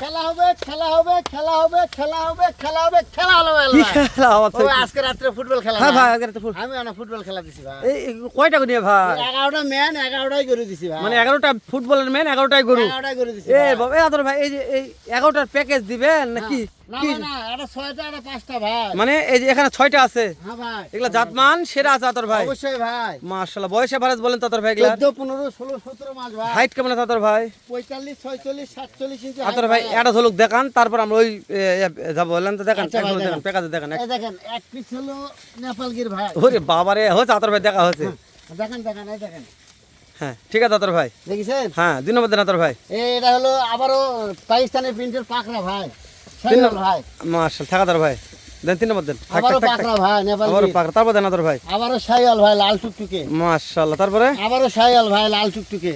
খেলা হবে খেলা হবে খেলা হবে খেলা হবে খেলা হবে খেলা হলো কি খেলা ও আজকে রাত্রে ফুটবল খেলা হ্যাঁ না? ভাই আগে তো আমি অনেক ফুটবল খেলা দিছি ভাই এই কয়টা করে নিয়ে ভাই 11টা ম্যান 11টাই করে দিছি ভাই মানে 11টা ফুটবলের মেন 11টাই গরু 11টাই করে দিছি এ বাবা এ আদর ভাই এই যে এই 11টার প্যাকেজ দিবেন নাকি না কি না এটা 6টা এটা 5টা ভাই মানে এই যে এখানে 6টা আছে হ্যাঁ ভাই এগুলা জাতমান সেরা আছে আদর ভাই অবশ্যই ভাই মাশাআল্লাহ বয়সে ভারত বলেন তো আদর ভাই এগুলা 14 15 16 17 মাস ভাই হাইট কেমন আছে আদর ভাই 45 46 47 ইঞ্চি আদর ভাই এটা ঝলক দেখান তারপর আমরা ওই যাব বললেন তো দেখান আচ্ছা ভাই, দেখান দেখান। প্যাকেজ দেখান এই দেখেন এক পিস হলো নেপালগির ভাই ওরে বাবা রে হচ্ছে আদর ভাই দেখা হচ্ছে দেখেন দেখেন এই দেখেন হ্যাঁ ঠিক আছে আদর ভাই দেখেছেন হ্যাঁ 2 নম্বর দেন আদর ভাই এটা হলো আবারও পাকিস্তানের প্রিন্টের পাকড়া ভাই শাইওয়াল ভাই মাশাআল্লাহ থাকা আদর ভাই দেন 3 নম্বর দেন থাক আবারও থাক থাক পাকড়া ভাই নেপাল আবার পাক তারপর দেন আদর ভাই আবারও শাইওয়াল ভাই লাল টুকটুকে মাশাআল্লাহ তারপরে আবারও শাইওয়াল ভাই লাল টুকটুকে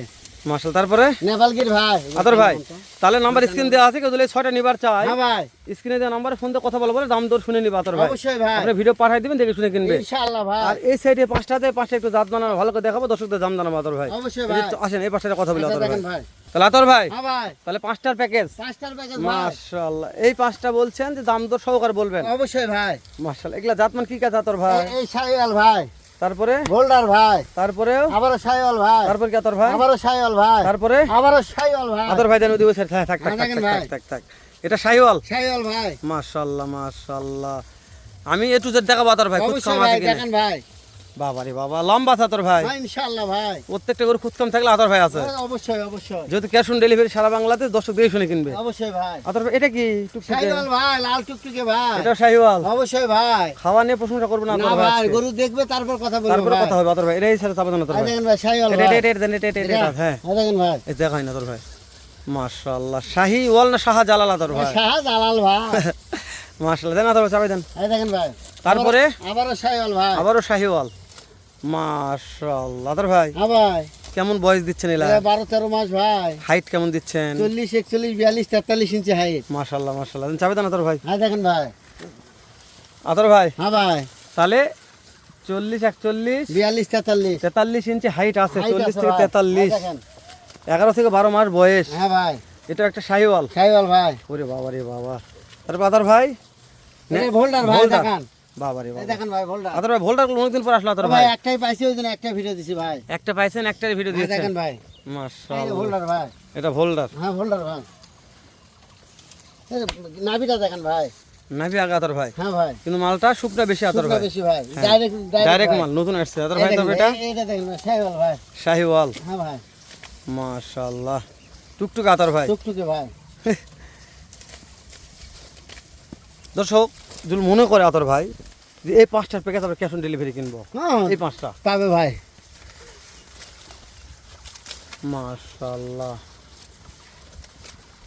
মাশাআল্লাহ তারপরে নেপালগির ভাই আদর ভাই তাহলে নাম্বার স্ক্রিন দেওয়া আছে কেউ যদি 6টা নিবার চায় হ্যাঁ ভাই স্ক্রিনে দেওয়া নাম্বারে ফোন দিয়ে কথা বলবো দাম দর শুনে নিবা আদর ভাই অবশ্যই ভাই আপনি ভিডিও পাঠিয়ে দিবেন দেখে শুনে কিনবে ইনশাআল্লাহ ভাই আর এই সাইডে 5টাতে 5টা একটু জাত বানানো ভালো করে দেখাবো দর্শকদের দাম জানাবো আদর ভাই অবশ্যই এই ভাই যে আসেন এই পাশটাতে কথা বলি আচ্ছা, আদর ভাই দেখেন ভাই তাহলে আদর ভাই হ্যাঁ ভাই তাহলে 5টার প্যাকেজ 5টার প্যাকেজ ভাই মাশাআল্লাহ এই 5টা বলছেন যে দাম দর সহকারে বলবেন অবশ্যই ভাই মাশাআল্লাহ এগুলা জাতমান কি কাজ আদর ভাই এই শাইওয়াল ভাই তারপরে গোল্ডার ভাই তারপরেও আবারও শাইওয়াল ভাই তারপর কি আদর ভাই আবারও শাইওয়াল ভাই তারপরে আবারও শাইওয়াল ভাই আদর ভাই জানো দিবো স্যার থাক থাক হ্যাঁ, দেখেন ভাই। থাক এটা শাইওয়াল শাইওয়াল ভাই মাশাআল্লাহ মাশাআল্লাহ আমি এ টু জেড দেখাবো আদর ভাই খুদ অবশ্যই কাম ভাই আছে কিনা দেখেন ভাই বাবা রে বাবা লম্বা আছে আদর ভাই ভাই ইনশাআল্লাহ ভাই প্রত্যেকটা গরু খুদ কাম থাকলে আদর ভাই আছে অবশ্যই অবশ্যই যেহেতু ক্যাশ অন ডেলিভারি সারা বাংলাতে দর্শক দিয়ে শুনে কিনবে অবশ্যই ভাই আদর ভাই এটা কি টুকটুকে শাইওয়াল ভাই লাল টুকটুকে ভাই এটা শাইওয়াল অবশ্যই ভাই খাওয়া নিয়ে প্রশংসা করবো না না আদর ভাই ভাই গরু দেখবে তারপর কথা বলবো তারপরে ভাই কথা হবে আদর ভাই এটাই স্যার চাপানো আদর এই ভাই দেখেন ভাই শাইওয়াল এটা ভাই এটা এটা এটা এটা এটা হ্যাঁ এই দেখেন ভাই এই দেখাই না আদর ভাই মাশাআল্লাহ শাহিওয়াল না শাহজালাল আদর ভাই শাহজালাল ভাই মাশাআল্লাহ দেন আদর ভাই চাপাই দেন এই দেখেন ভাই তারপরে আবারও শাইওয়াল ভাই আবারও শাহিওয়াল মাশাআল্লাহ আদর ভাই হ্যাঁ ভাই কেমন বয়স দিচ্ছেন এলা 12-13 মাস ভাই হাইট কেমন দিচ্ছেন 40 41 42 43 ইঞ্চি হাইট মাশাআল্লাহ মাশাআল্লাহ দেন চাপাই দেন আদর ভাই হ্যাঁ দেখেন ভাই আদর ভাই হ্যাঁ ভাই তাহলে 40 41 42 43 43 ইঞ্চি হাইট আছে Height 40 আছে থেকে ভাই। 43 এই দেখেন 11 থেকে 12 মাস বয়স হ্যাঁ ভাই এটা একটা শাহিওয়াল শাইওয়াল ভাই ওরে বাবা রে বাবা তারপর আদর ভাই এই ভোল্ডার ভাই ভোল্ডার। দেখেন বাবা রে এই বাবা দেখেন ভাই ভোল্ডার আদর ভাই ভোল্ডার অনেকদিন পর আসলো আদর ভাই ভাই একটাই পাইছি ওই জন্য একটা ভিডিও দিছি ভাই একটা পাইছেন একটার ভিডিও এই দিয়েছেন দেখেন ভাই এই যে মাশাআল্লাহ ভোল্ডার ভাই এটা ভোল্ডার হ্যাঁ ভোল্ডার ভাই এই যে নাভিটা দেখেন ভাই নাভি আগে আদর ভাই হ্যাঁ ভাই কিন্তু মালটা শুকনা বেশি আদর শুকনা ভাই বেশি ভাই হ্যাঁ। ডাইরেক্ট ডাইরেক্ট মাল নতুন আসছে আদর ভাই তবে এটা এইটা দেখেন ভাই শাইওয়াল ভাই শাহিওয়াল হ্যাঁ ভাই মাশাআল্লাহ টুকটুক আদর ভাই টুকটুকে ভাই দর্শক যদি মনে করে আদর ভাই যে এই 5টার প্যাকেজ আমরা ক্যাশ অন ডেলিভারি কিনবো হ্যাঁ এই 5টা পাবে ভাই মাশাআল্লাহ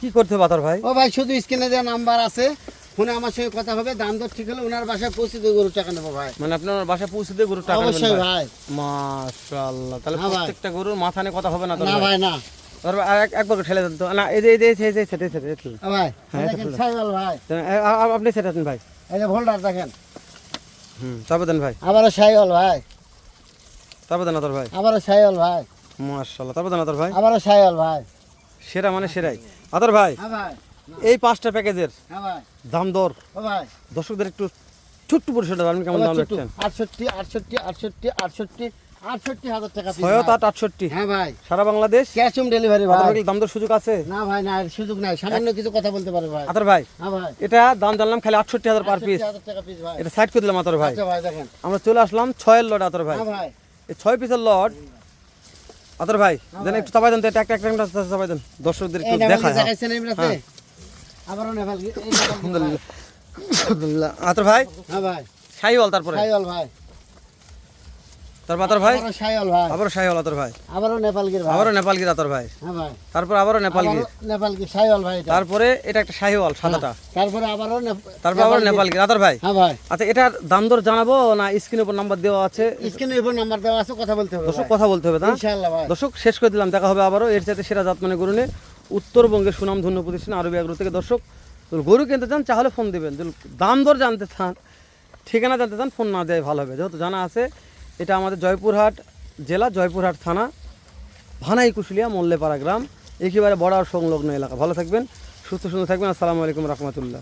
কি করতে হবে আদর ভাই ও ভাই শুধু স্ক্রিনে দেওয়া নাম্বার আছে ফোনে আমার সঙ্গে কথা হবে দাম দর ঠিক হলে ওনার বাসায় পৌঁছে দিয়ে গরু টাকা নেবো ভাই মানে আপনার বাসায় পৌঁছে দিয়ে গরুর টাকা অবশ্যই নেবেন ভাই ভাই মাশাআল্লাহ তাহলে হ্যাঁ ভাই। প্রত্যেকটা গরুর মাথা নিয়ে কথা হবে না আদর না ভাই ভাই না আদর ভাই আর একবার করে ঠেলে দেন তো না এই যে সেটে ও ভাই হ্যাঁ, এই এটা দেখেন খুলে। শাইওয়াল ভাই আপনি সেটা দেন ভাই এই যে ভোল্ডার দেখেন তারপর দেন ভাই আবারও শাইওয়াল ভাই তারপর দেন আদর ভাই আবারও শাইওয়াল ভাই মাশাআল্লাহ তারপর দেন আদর ভাই আবারও শাইওয়াল ভাই সেরা মানে সেরাই আদর ভাই হ্যাঁ ভাই এই 5টা প্যাকেজের হ্যাঁ ভাই দাম দর ও ভাই দর্শকদের একটু ছোট্ট পরিসরটা আপনি কেমন দাম রাখছেন 68 68 68 68 68 হাজার টাকা piece 6 ভাই। 68 হ্যাঁ ভাই সারা বাংলাদেশ ক্যাশ অন ডেলিভারি ভাই আদর ভাই দাম দর সুযোগ আছে না ভাই না এর সুযোগ নাই সামান্য কিছু কথা বলতে পারে ভাই আদর ভাই হ্যাঁ ভাই এটা দাম জানলাম খালি 68000 পার পিস 68,000 টাকা পিস ভাই এটা সাইড করে দিলাম আদর ভাই আচ্ছা ভাই দেখেন আমরা চলে আসলাম 6 এর লট আদর ভাই হ্যাঁ ভাই এই 6 পিসের লট আদর ভাই হ্যাঁ দেন ভাই। একটু চাপাই দেন তো একটা চাপাই দেন দর্শকদের এই একটু নেপাল দেখায় হ্যাঁ। দেখাইছেন এমরাতে হ্যাঁ। আবারও নেপাল এই নেপাল আলহামদুলিল্লাহ আলহামদুলিল্লাহ আদর ভাই হ্যাঁ ভাই শাহিওয়াল তারপরে শাইওয়াল ভাই তারপর আদর ভাই আবারও শাইওয়াল ভাই আবারও শাহিওয়াল আদর ভাই আবারও নেপালগির ভাই আবারও নেপালগির আদর ভাই হ্যাঁ ভাই তারপর আবারও নেপালগির আবারও নেপালগির শাইওয়াল ভাই এটা তারপরে এটা একটা শাহিওয়াল সাদাটা তারপরে আবারও তারপর আবার নেপালগির আদর ভাই হ্যাঁ ভাই আচ্ছা এটার দাম দর জানাবো না স্ক্রিনের উপর নাম্বার দেওয়া আছে স্ক্রিনের উপর নাম্বার দেওয়া আছে কথা বলতে হবে দর্শক ভাই। কথা বলতে হবে না ইনশাআল্লাহ ভাই দর্শক শেষ করে দিলাম দেখা হবে আবারও এর চাইতে সেরা জাত মানে গরু নিয়ে উত্তরবঙ্গের সুনামধন্য প্রতিষ্ঠান আরবি এগ্রো থেকে দর্শক যদি গরু কিনতে চান তাহলে ফোন দিবেন যদি দাম দর জানতে চান ঠিকানা জানতে চান ফোন না দেয় ভালো হবে যেহেতু জানা আছে এটা আমাদের জয়পুরহাট জেলা জয়পুরহাট থানা ভানাই কুশুলিয়া মল্লেপাড়া গ্রাম একেবারে বর্ডার সংলগ্ন এলাকা ভালো থাকবেন সুস্থ সুন্দর থাকবেন। আসসালামু আলাইকুম রহমতুল্লাহ।